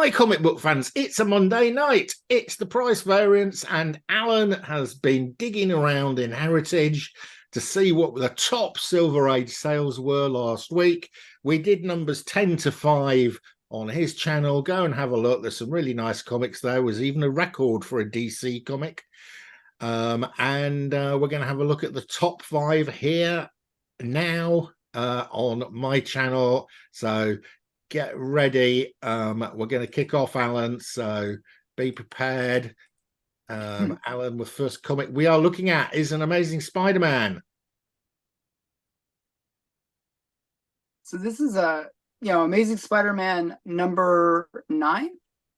Hi, comic book fans. It's a Monday night. It's the price variance, and Alan has been digging around in Heritage to see what the top Silver Age sales were last week. We did numbers 10 to 5 on his channel. Go and have a look. There's some really nice comics there. Was even a record for a DC comic. And we're going to have a look at the top 5 here now on my channel. So get ready. We're going to kick off, Alan, so be prepared. Alan, with first comic we are looking at is an Amazing Spider-Man. So this is Amazing Spider-Man number 9?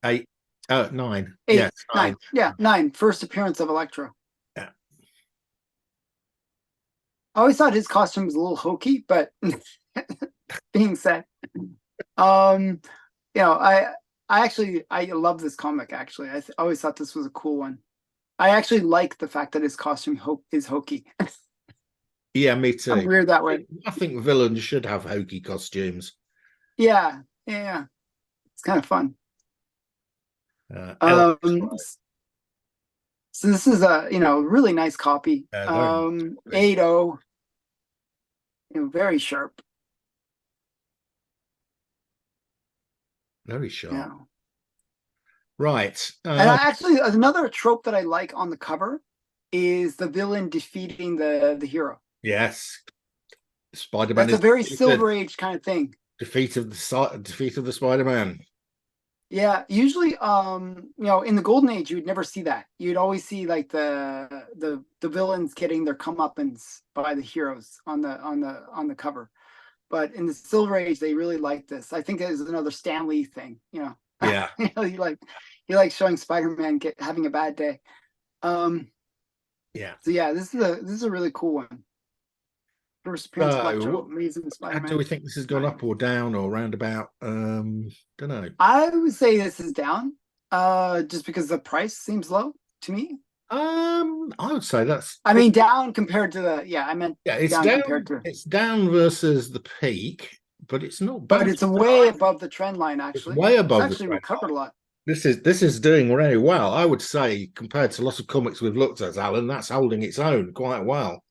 8. 9. 8. Yes, 9. Yeah, 9. First appearance of Electro. Yeah. I always thought his costume was a little hokey, but being said, I love this comic. Actually, I always thought this was a cool one. I actually like the fact that his costume is hokey. Yeah, me too. I'm weird that way. I think villains should have hokey costumes. Yeah. It's kind of fun. So this is a really nice copy. 8.0. Very sharp. Very sharp. Yeah. Right. And actually, another trope that I like on the cover is the villain defeating the hero. Yes. Spider-Man. That's a very Silver Age kind of thing. Defeat of the Spider-Man. Yeah, usually, in the Golden Age, you would never see that. You'd always see like the villains getting their comeuppance by the heroes on the cover. But in the Silver Age, they really like this. I think it is another Stan Lee thing. Yeah. he likes showing Spider-Man having a bad day. Yeah. So yeah, this is a really cool one. First appearance of Electro, Amazing Spider-Man. How do we think this has gone up or down or roundabout? Don't know. I would say this is down, just because the price seems low to me. I would say that's. I mean, down compared to the. It's down. It's down versus the peak, but it's not. But it's way above the trend line. Actually, it's way above. It's actually recovered a lot. This is doing very well. I would say compared to lots of comics we've looked at, Alan, that's holding its own quite well.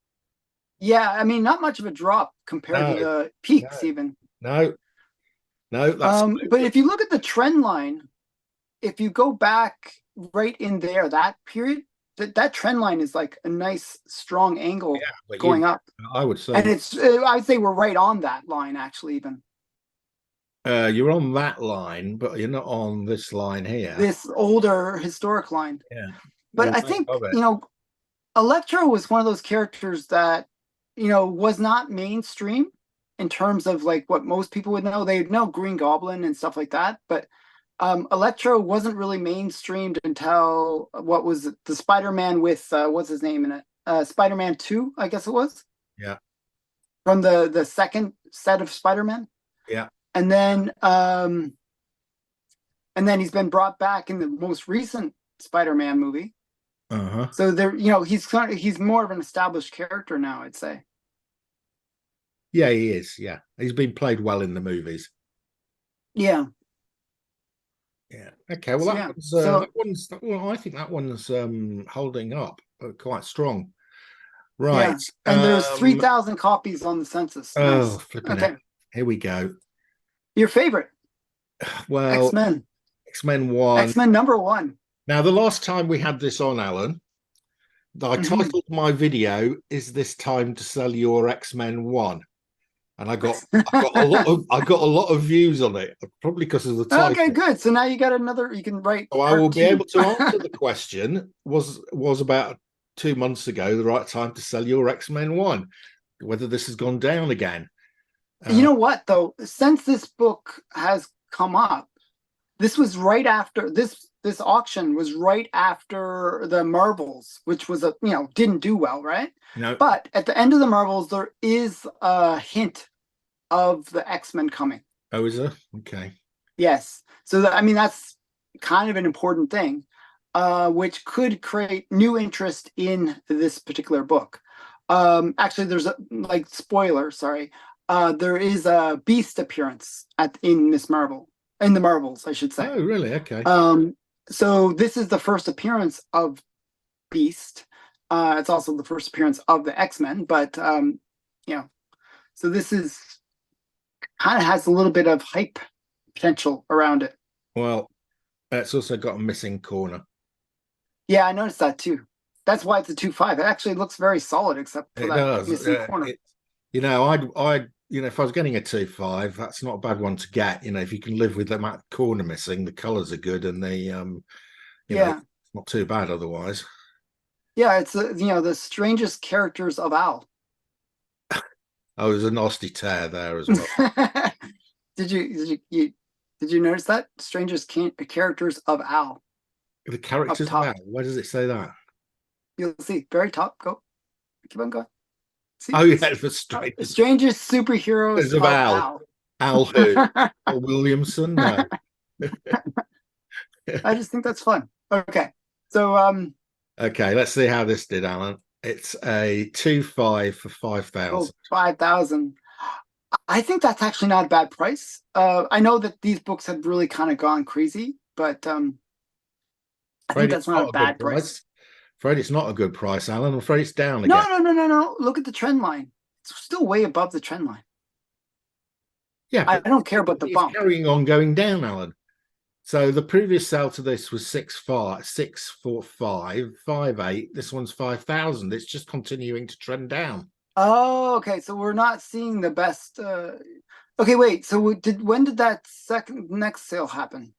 Yeah, I mean, not much of a drop compared to the peaks, even. No. But if you look at the trend line, if you go back right in there, that period, that trend line is like a nice strong angle going up. I would say, and I'd say we're right on that line, actually, even. You're on that line, but you're not on this line here. This older historic line. Yeah. But I think Electro was one of those characters that was not mainstream in terms of like what most people would know. They'd know Green Goblin and stuff like that, but Electro wasn't really mainstreamed until what was the Spider-Man with what's his name in it? Spider-Man 2, I guess it was. Yeah. From the second set of Spider-Man. Yeah. And then he's been brought back in the most recent Spider-Man movie. So he's more of an established character now, I'd say. Yeah, he is. Yeah, he's been played well in the movies. Yeah. Okay. Well, that one's. Well, I think that one's holding up quite strong. Right. Yeah. And there's 3,000 copies on the census. Oh, nice. Flipping it. Here we go. Your favorite? Well, X-Men. X-Men 1. X-Men number 1. Now, the last time we had this on, Alan, I titled my video, "Is This Time to Sell Your X-Men 1?" And I got a lot of views on it, probably because of the title. Okay, good. So now you got another. You can write. So I will be able to answer the question. Was about 2 months ago the right time to sell your X-Men 1? Whether this has gone down again. You know what though? Since this book has come up, this was right after this auction was right after the Marvels, which was didn't do well, right? No. But at the end of the Marvels, there is a hint of the X-Men coming. Oh, is there? Okay. Yes. So that's kind of an important thing, which could create new interest in this particular book. Actually, there's spoiler. Sorry. There is a Beast appearance in Miss Marvel. in the Marvels, I should say. Oh, really? Okay. So this is the first appearance of Beast. It's also the first appearance of the X-Men, but you know, so this is kind of has a little bit of hype potential around it. Well, it's also got a missing corner. Yeah, I noticed that too. That's why it's a 2.5. It actually looks very solid, except for It that does. missing corner. If I was getting a 2.5, that's not a bad one to get. If you can live with that corner missing, the colours are good, and Yeah, it's not too bad otherwise. yeah. It's the strangest characters of Al. Oh, there's a nasty tear there as well. Did you notice that strangest characters of Al The up characters, wow, top? where does it say that? You'll see very top. Go, keep on going. See, Oh, yeah, the strangest strangest superheroes of of Al. Al. Al who? Al Williamson? No. I just think that's fun. Okay, so Okay, let's see how this did, Alan. It's a 2.5 for 5,000. 5,000. I think that's actually not a bad price. I know that these books have really kind of gone crazy, but I think Afraid that's it's not a not a good bad price. price. Afraid it's not a good price, Alan. I'm afraid it's down No, again. no. Look at the trend line. It's still way above the trend line. Yeah, I but don't care about the it's bump. carrying on going down, Alan. So the previous sale to this was 6.5, 6.45, 5.8. This one's 5,000. It's just continuing to trend down. Oh, okay. So we're not seeing the best. Okay, wait. So when did that next sale happen?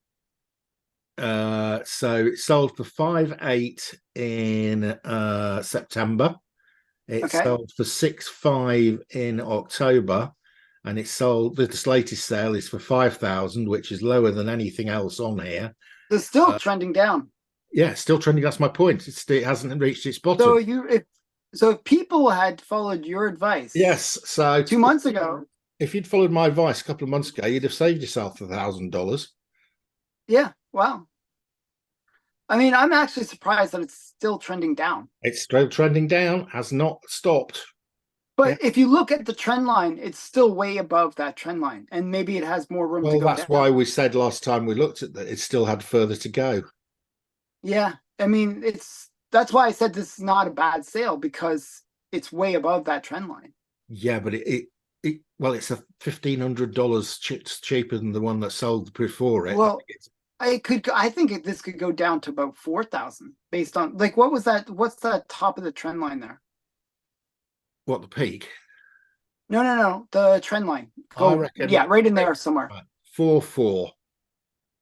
So it sold for 5.8 in September. It Okay. sold for 6.5 in October, and it sold. This latest sale is for 5,000, which is lower than anything else on here. It's still trending down. Yeah, still trending. That's my point. It hasn't reached its bottom. So if people had followed your advice, Yes. So 2 months ago, if you'd followed my advice a couple of months ago, you'd have saved yourself $1,000. yeah, wow. I mean, I'm actually surprised that it's still trending down. It's still trending down, has not stopped. But if you look at the trend line, it's still way above that trend line, and maybe it has more room to Well, go that's down. why we said last time we looked at that it still had further to go. Yeah, I mean, that's why I said this is not a bad sale, because it's way above that trend line. Yeah, but it's a $1,500 cheaper than the one that sold before it. Well, I think this could go down to about 4,000 based on what was that? What's that top of the trend line there? What, the peak? No, the trend line. I reckon. Yeah, right in there somewhere. 4.4.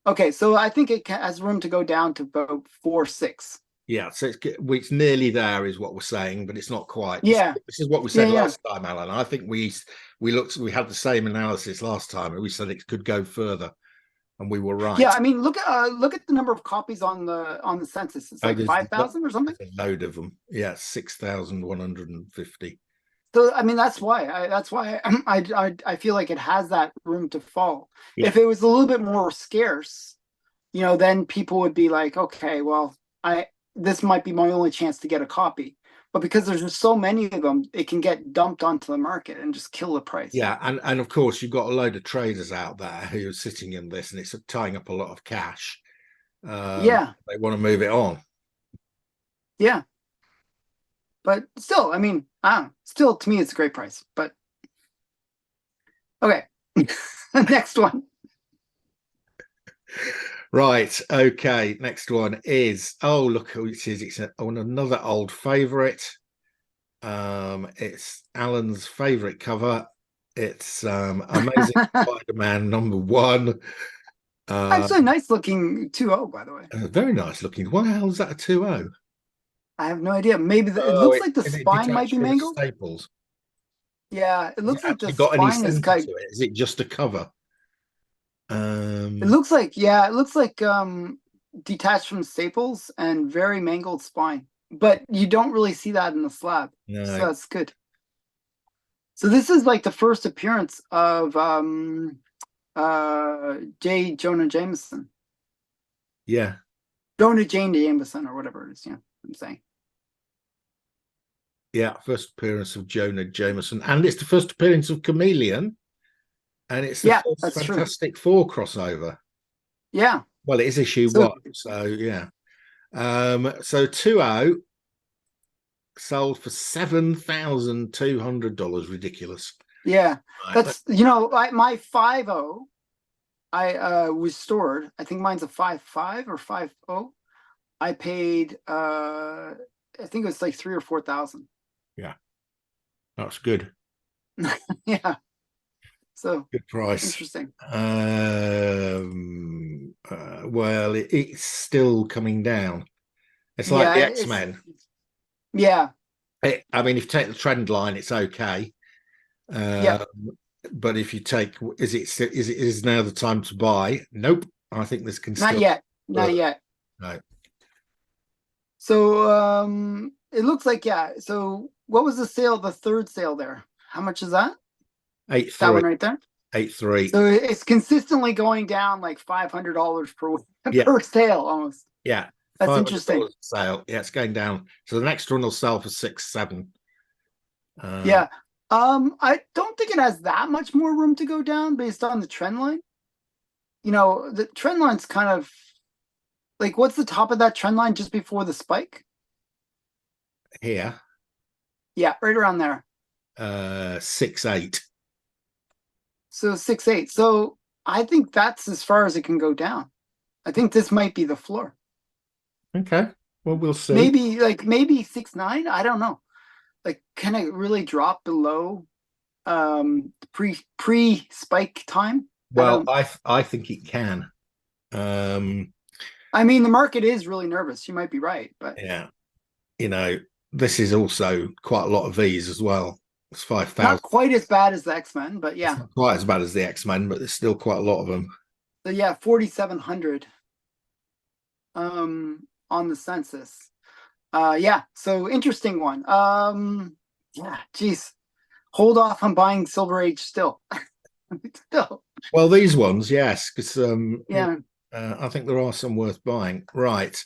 Okay, so I think it has room to go down to about 4.6. Yeah, so it's nearly there, is what we're saying, but it's not quite. Yeah, this is what we said last time, Alan. I think we had the same analysis last time, and we said it could go further, and we were right. Yeah, I mean, look at the number of copies on the census. It's like 5,000 or something. A load of them. Yeah, 6,150. So I mean, that's why I feel like it has that room to fall. Yeah. If it was a little bit more scarce, then people would be like, okay, well, this might be my only chance to get a copy. But because there's just so many of them, it can get dumped onto the market and just kill the price. Yeah, and of course you've got a load of traders out there who are sitting in this, and it's tying up a lot of cash. Yeah, they want to move it on. Yeah, but still, I mean, still to me, it's a great price. But okay, next one. Right. Okay. Next one is look who it is. It's another old favorite. It's Alan's favorite cover. It's Amazing Spider-Man #1. Actually, nice looking 2.0, by the way. Very nice looking. Why the hell is that a 2.0? I have no idea. Maybe it looks like the spine might be mangled. Staples. Yeah, it looks like the got any spine is center to it? Is it just a cover? It looks like detached from staples and very mangled spine, but you don't really see that in the slab. No. So that's good. So this is like the first appearance of J. Jonah Jameson. Yeah. Jonah Jane Jameson or whatever it is, I'm saying. Yeah, first appearance of Jonah Jameson, and it's the first appearance of Chameleon, and it's the first Fantastic Four crossover. Yeah. Well, it is issue So one, so yeah. So 2.0 sold for $7,200. Ridiculous. yeah, Right. that's my 5.0 I was stored. I think mine's a 5.5 or 5.0. I paid I think it was like 3 or 4,000. Yeah, that's good. Yeah. So Good price. interesting. Well, it's still coming down. It's like Yeah, the it's X-Men. yeah, I mean, if you take the trend line, it's okay. yeah. Um, but if you take, is now the time to buy? Nope. I think this can Not still yet. Not further. yet. No, So it looks like, yeah. So what was the sale, the third sale there? How much is that? eight That three, one right there. 8.3. So it's consistently going down like $500 per Yeah, per sale almost. yeah. That's $500 interesting. sale. Yeah, it's going down. So the next one will sell for 6.7. Uh, Yeah. I don't think it has that much more room to go down based on the trend line. The trend line's kind of like, what's the top of that trend line just before the spike? here, Yeah, right around there. 6.8. So 6.8. So I think that's as far as it can go down. I think this might be the floor. Okay. Well, we'll see. Maybe 6.9. I don't know. Like, can it really drop below pre spike time? I Well, don't. I think it can. Um, I mean, the market is really nervous. You might be right, but yeah. You know, this is also quite a lot of these as well. It's not 5,000. quite as bad as the X-Men. But It's yeah, not quite as bad as the X-Men, but there's still quite a lot of them. so yeah, 4,700 on the census. Yeah, so interesting one. Yeah, geez, hold off on buying Silver Age still. Still, Well, these ones, yes, because yeah. I think there are some worth buying. Right.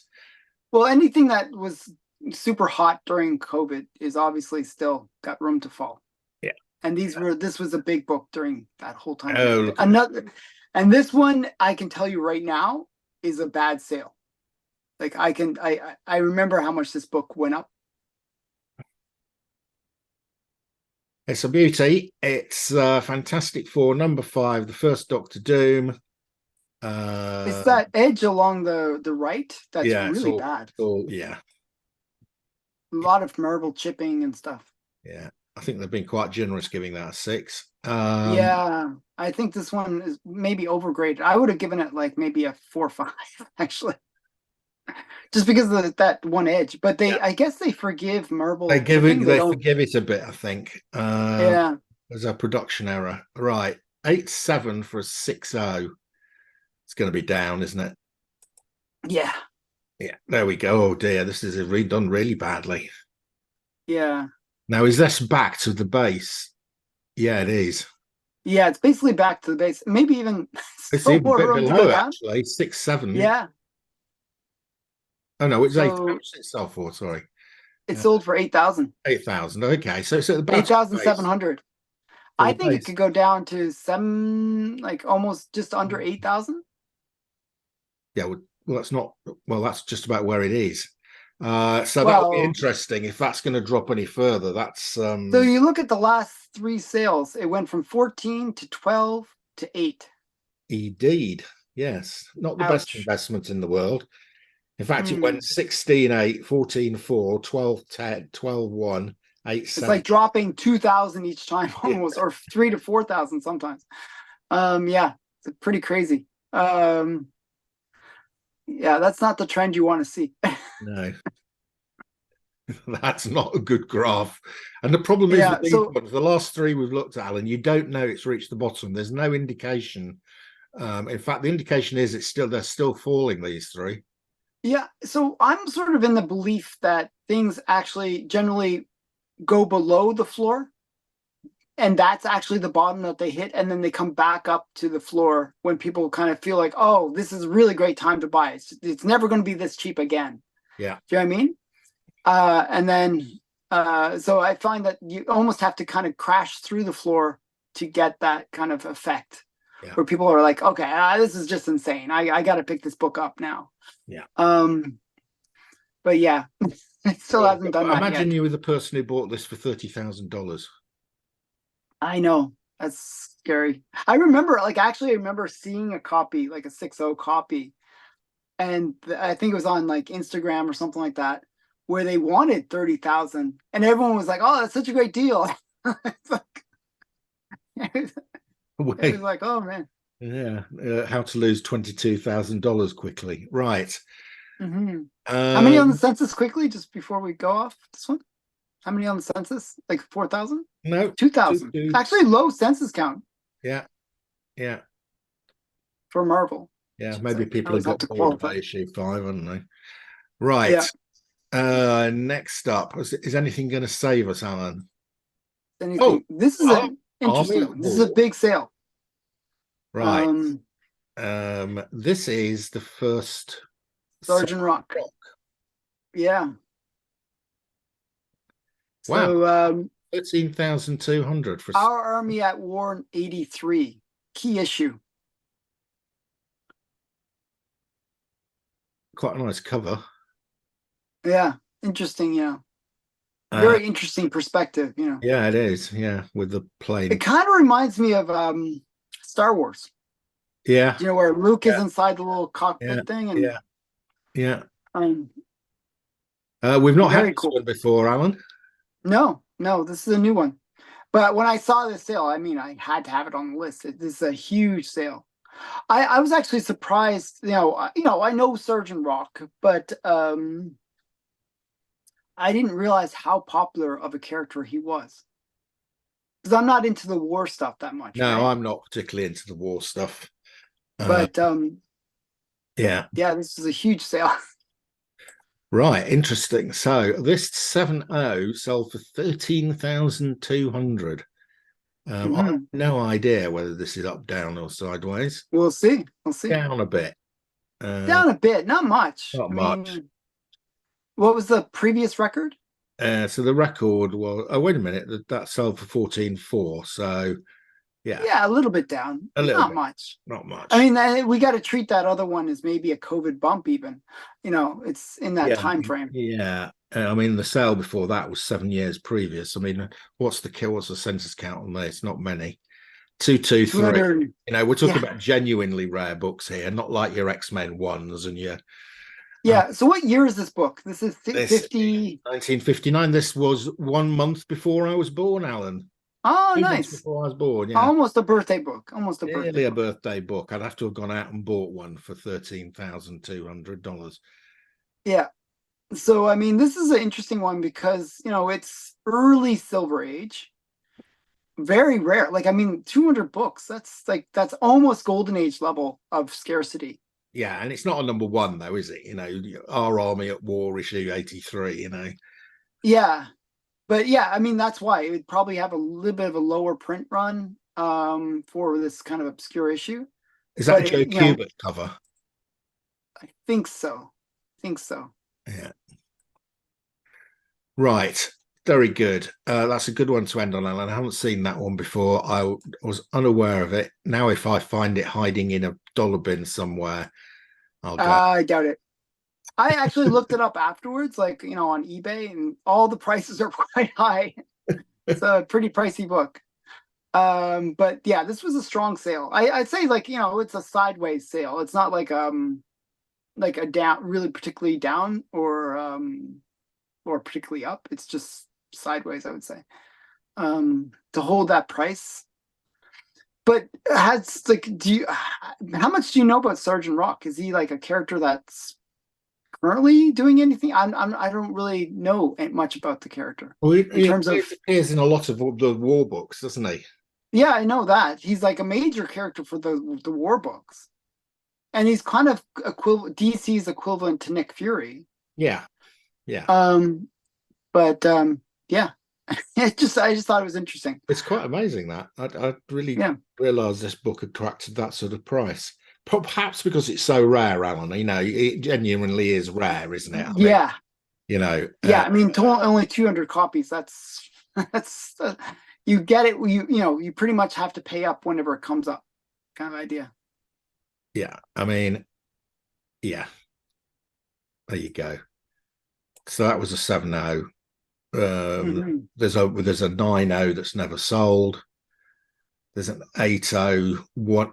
Well, anything that was super hot during COVID is obviously still got room to fall. Yeah. And this was a big book during that whole time Oh, period. look at that. Another, and this one I can tell you right now is a bad sale. Like I remember how much this book went up. It's a beauty. It's Fantastic Four #5, the first Doctor Doom. It's Uh, that edge along the right that's yeah, really bad. yeah, A lot of marble chipping and stuff. yeah. I think they've been quite generous giving that a 6. Yeah, I think this one is maybe overgraded. I would have given it like maybe a 4 or 5, actually, just because of that one edge. But Yeah. I guess they forgive marble chipping. They They don't. forgive it a bit, I think. Yeah, There's a production error. Right. 8.7 for a 6.0. It's going to be down, isn't it? yeah, Yeah. There we go. Oh dear, this is done really badly. yeah, Now, is this back to the base? Yeah, it is. yeah. It's basically back to the base. Maybe even It's still even a more bit room to go below, down. actually. 6.7. Yeah. Oh no, it's 8. How So much did it sell for? Sorry. it Uh, sold for 8,000. 8,000. Okay, so it's at Eight about thousand seven base. hundred. So I the think it base. could go down to seven, like almost just under 8,000. Yeah, well, that's not. Well, that's just about where it is. So that'll be Well, interesting if that's going to drop any further. That's so you look at the last three sales, it went from 14 to 12 to 8. indeed, yes, not the best Ouch. investment in the world. In fact, it Hmm. went 16.8, 14.4, 12.10, 12.1, It's 8.7. like dropping 2,000 each time Yeah, almost, or 3 to 4,000 sometimes. Yeah, it's pretty crazy. Yeah, that's not the trend you want to see. no, that's not a good graph. And the problem is with Yeah, these so ones, the last three we've looked at, Alan, you don't know it's reached the bottom. There's no indication. In fact, the indication is they're still falling, these three. yeah, so I'm sort of in the belief that things actually generally go below the floor, and that's actually the bottom that they hit, and then they come back up to the floor when people kind of feel like, oh, this is a really great time to buy. It's never going to be this cheap again. Yeah. Do you know what I mean? And then so I find that you almost have to kind of crash through the floor to get that kind of effect. Yeah. where people are like, okay, this is just insane. I got to pick this book up now. Yeah. But yeah, it still hasn't done that Imagine yet. you were the person who bought this for $30,000. I know, that's scary. I remember, like, actually, I remember seeing a copy, like a 6.0 copy, and I think it was on like Instagram or something like that, where they wanted 30,000, and everyone was like, "Oh, that's such a great deal." It's like, it was Wait, like, oh man. yeah. How to lose $22,000 quickly. Right. Hmm. How many on the Um, census quickly, just before we go off this one? How many on the census? Like 4,000? no, 2,000. Actually, low census count yeah, yeah, for Marvel, I yeah. should Maybe say. I people have always have got to bored qualify. by issue 5, haven't they? Right. Yeah. Next up, is anything going to save us, Alan? Oh, Anything. This is Ar- an Army interesting at one. This is a War. big sale. Right. Um, This is the first Sergeant Sergeant Rock. Rock. Yeah. Wow, So 13,200 for Our Army at War in 83. Key issue. quite a nice cover. Yeah. Interesting, Uh, very interesting perspective. yeah, it is. Yeah, with the It plane. kind of reminds me of Star Wars. Yeah, Where Luke is yeah, inside the little yeah, cockpit thing, and yeah, yeah. um We've not had very this cool. one before, Alan. No, no, this is a new one. But when I saw this sale, I mean, I had to have it on the list. This is a huge sale. I was actually surprised. I know Surgeon Rock, but I didn't realize how popular of a character he was. Because I'm not into the war stuff that much, No, right? I'm not particularly into the war stuff. Uh, But yeah, yeah, this is a huge sale. right. Interesting. So this 7.0 sold for 13,200. I have Mhm. no idea whether this is up, down, or sideways. We'll see. We'll see. Down a bit. Uh, Down a bit, not much. not I much. mean, what was the previous record? So the record was, oh, wait a minute, that sold for 14.4. So yeah, Yeah, a little bit down. a little Not bit, much. not I much. mean, we got to treat that other one as maybe a COVID bump, even. It's in that Yeah, time frame. yeah. I mean, the sale before that was 7 years previous. I mean, what's the census count on there? It's not many. 223. 200. We're talking Yeah. about genuinely rare books here, not like your X-Men ones and your uh, Yeah. So what year is this book? This is this 50. 1959. This was 1 month before I was born, Alan. Oh, 2 months nice. before I was born. Yeah, Almost a birthday book. Almost a birthday nearly a book. birthday book. I'd have to have gone out and bought one for $13,200. Yeah. So, I mean, this is an interesting one because, it's early Silver Age. Very rare. Like, I mean, 200 books. That's almost Golden Age level of scarcity. Yeah, and it's not a number one though, is it? Our Army at War issue 83. Yeah. But yeah, I mean, that's why it would probably have a little bit of a lower print run for this kind of obscure issue. Is that a But Joe Kubert cover? I think so. I think so. Yeah. Right. Very good. That's a good one to end on, Alan. I haven't seen that one before. I was unaware of it. Now, if I find it hiding in a dollar bin somewhere, I'll go. I doubt it. I actually looked it up afterwards, like, on eBay, and all the prices are quite high. It's a pretty pricey book. But yeah, this was a strong sale. I'd say, like, it's a sideways sale. It's not like a down, really particularly down or particularly up. It's just sideways, I would say. To hold that price. But has like, how much do you know about Sergeant Rock? Is he like a character that's currently doing anything? I don't really know much about the character Well, in terms he of. appears in a lot of the war books, doesn't he? Yeah, I know that he's like a major character for the war books, and he's kind of DC's equivalent to Nick Fury. Yeah, yeah. But yeah, I just thought it was interesting. It's quite amazing that I really Yeah, realised this book attracted that sort of price. Perhaps because it's so rare, Alan. It genuinely is rare, isn't it? I mean, yeah, you know, yeah. uh, I mean, only 200 copies. That's you get it. You pretty much have to pay up whenever it comes up. kind of idea. Yeah, I mean, yeah, there you go. So that was a 7-0. Hmm. There's a 9-0 that's never sold. There's an 8-0,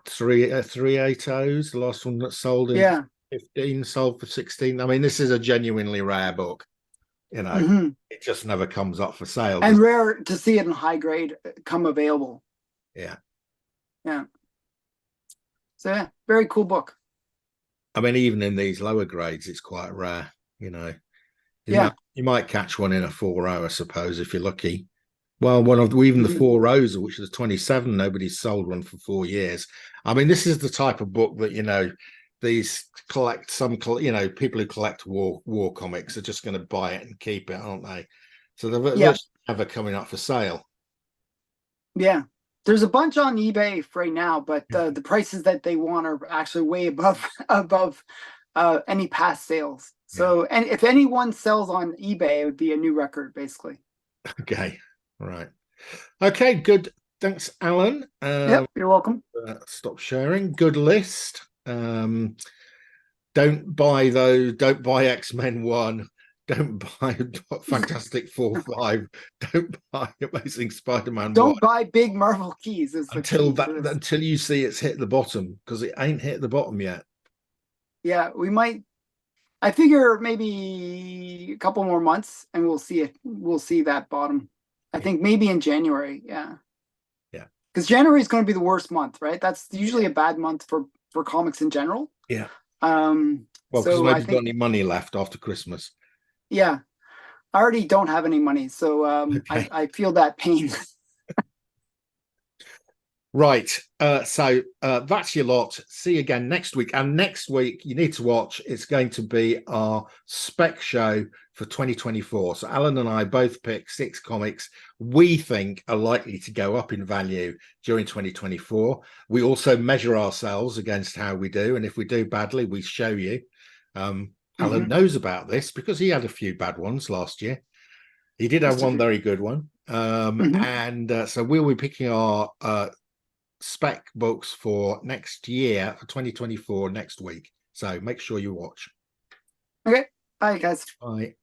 three 8-0s. The last one that sold in Yeah. 15 sold for 16. I mean, this is a genuinely rare book. You know, Hmm. it just never comes up for sale. And rare to see it in high grade come available. Yeah. Yeah. So yeah, very cool book. I mean, even in these lower grades, it's quite rare. You know, Yeah. you might catch one in a 4-0, I suppose, if you're lucky. Well, even the Hmm. 4-0s, which is 27, nobody's sold one for 4 years. I mean, this is the type of book that, these people who collect war comics are just going to buy it and keep it, aren't they? So they're Yeah. virtually never coming up for sale. Yeah. There's a bunch on eBay for right now, but the prices that they want are actually way above above any past sales. Yeah. So, and if anyone sells on eBay, it would be a new record, basically. Okay. Right. Okay. Good. Thanks, Alan. Yep, you're welcome. Stop sharing. Good list. Don't buy those. Don't buy X-Men 1. Don't buy Fantastic Four 5. Don't buy Amazing Spider-Man 1 Don't buy big Marvel keys is the key for this. until you see it's hit the bottom, because it ain't hit the bottom yet. Yeah, we might. I figure maybe a couple more months and we'll see it. We'll see that bottom. I think maybe in January. Yeah. Yeah. Because January is going to be the worst month, right? That's usually a bad month for comics in general. Yeah. Well, because So I nobody's got think, any money left after Christmas. yeah, I already don't have any money, so Okay. I feel that pain. Right. So that's your lot. See you again next week. And next week, you need to watch. It's going to be our spec show for 2024. So Alan and I both pick 6 comics we think are likely to go up in value during 2024. We also measure ourselves against how we do. And if we do badly, we show you. Alan knows about this because he had a few bad ones last year. He did have one very good one. And so we'll be picking our spec books for next year, for 2024, next week. So make sure you watch. Okay, bye guys. Bye.